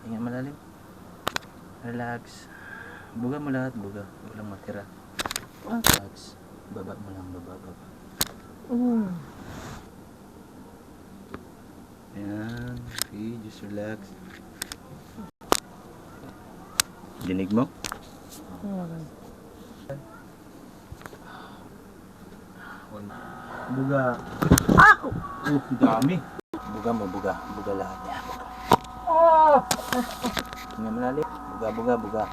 Hinga malalim. Relax. Buga mo lahat, buga. Walang matira. Relax. Baba mo lang, baba. Ayan. Okay, just relax. Dinig mo? Buga. Dami. Buga mo, buga. Buga lahat niya. Hinga malalim. Buga.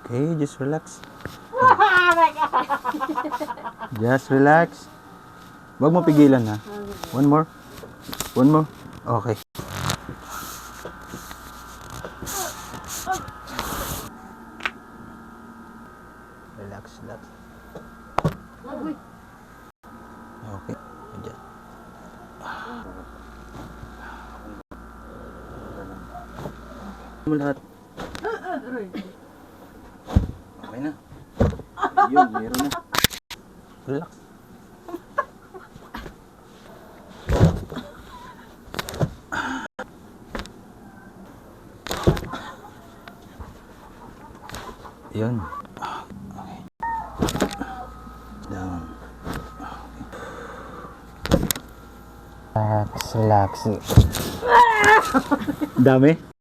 Okay, just relax. Just relax. Huwag mo pigilan ha. One more. Okay. Relax. Okay. Diyan. Mo lahat. Okay na. Yun, meron na. Relax. Yun. Okay. Down. Relax. Dami?